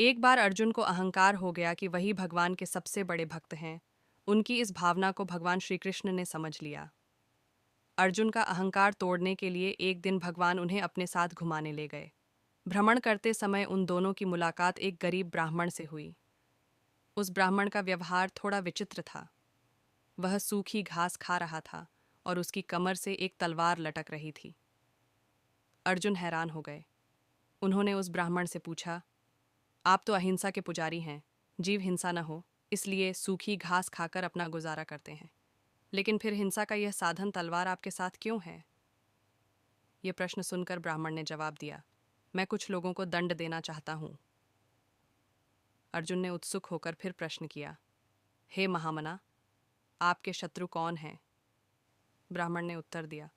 एक बार अर्जुन को अहंकार हो गया कि वही भगवान के सबसे बड़े भक्त हैं। उनकी इस भावना को भगवान श्री कृष्ण ने समझ लिया। अर्जुन का अहंकार तोड़ने के लिए एक दिन भगवान उन्हें अपने साथ घुमाने ले गए। भ्रमण करते समय उन दोनों की मुलाकात एक गरीब ब्राह्मण से हुई। उस ब्राह्मण का व्यवहार थोड़ा विचित्र था। वह सूखी घास खा रहा था और उसकी कमर से एक तलवार लटक रही थी। अर्जुन हैरान हो गए। उन्होंने उस ब्राह्मण से पूछा, आप तो अहिंसा के पुजारी हैं, जीव हिंसा न हो इसलिए सूखी घास खाकर अपना गुजारा करते हैं, लेकिन फिर हिंसा का यह साधन तलवार आपके साथ क्यों है? यह प्रश्न सुनकर ब्राह्मण ने जवाब दिया, मैं कुछ लोगों को दंड देना चाहता हूँ। अर्जुन ने उत्सुक होकर फिर प्रश्न किया, हे महामना, आपके शत्रु कौन हैं? ब्राह्मण ने उत्तर दिया,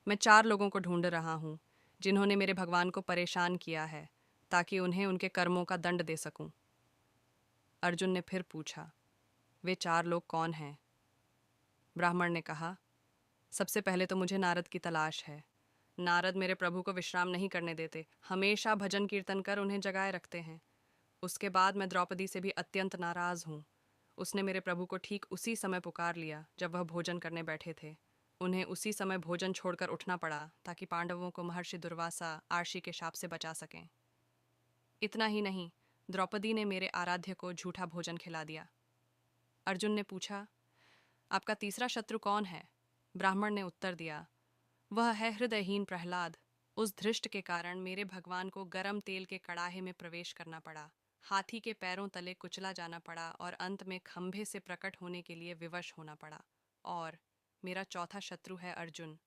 मैं 4 लोगों को ढूंढ रहा हूँ जिन्होंने मेरे भगवान को परेशान किया है, ताकि उन्हें उनके कर्मों का दंड दे सकूं। अर्जुन ने फिर पूछा, वे 4 लोग कौन हैं? ब्राह्मण ने कहा, सबसे पहले तो मुझे नारद की तलाश है। नारद मेरे प्रभु को विश्राम नहीं करने देते, हमेशा भजन कीर्तन कर उन्हें जगाए रखते हैं। उसके बाद मैं द्रौपदी से भी अत्यंत नाराज हूँ। उसने मेरे प्रभु को ठीक उसी समय पुकार लिया जब वह भोजन करने बैठे थे। उन्हें उसी समय भोजन छोड़कर उठना पड़ा ताकि पांडवों को महर्षि दुर्वासा आर्षि के शाप से बचा सकें। इतना ही नहीं, द्रौपदी ने मेरे आराध्य को झूठा भोजन खिला दिया। अर्जुन ने पूछा, आपका तीसरा शत्रु कौन है? ब्राह्मण ने उत्तर दिया, वह है हृदयहीन प्रहलाद। उस धृष्ट के कारण मेरे भगवान को गरम तेल के कड़ाहे में प्रवेश करना पड़ा, हाथी के पैरों तले कुचला जाना पड़ा और अंत में खंभे से प्रकट होने के लिए विवश होना पड़ा। और मेरा चौथा शत्रु है अर्जुन।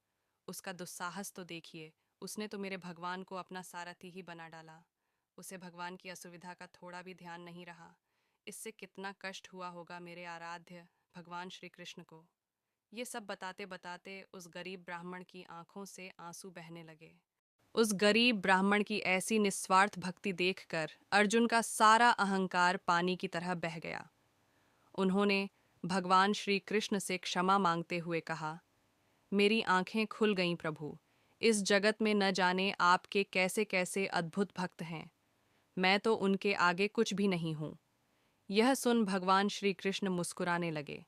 उसका दुस्साहस तो देखिए, उसने तो मेरे भगवान को अपना सारथी ही बना डाला। उसे भगवान की असुविधा का थोड़ा भी ध्यान नहीं रहा। इससे कितना कष्ट हुआ होगा मेरे आराध्य भगवान श्री कृष्ण को। ये सब बताते बताते उस गरीब ब्राह्मण की आंखों से आंसू बहने लगे। उस गरीब ब्राह्मण की ऐसी निस्वार्थ भक्ति देखकर अर्जुन का सारा अहंकार पानी की तरह बह गया। उन्होंने भगवान श्री कृष्ण से क्षमा मांगते हुए कहा, मेरी आंखें खुल गईं प्रभु। इस जगत में न जाने आपके कैसे कैसे अद्भुत भक्त हैं। मैं तो उनके आगे कुछ भी नहीं हूँ। यह सुन भगवान श्री कृष्ण मुस्कुराने लगे।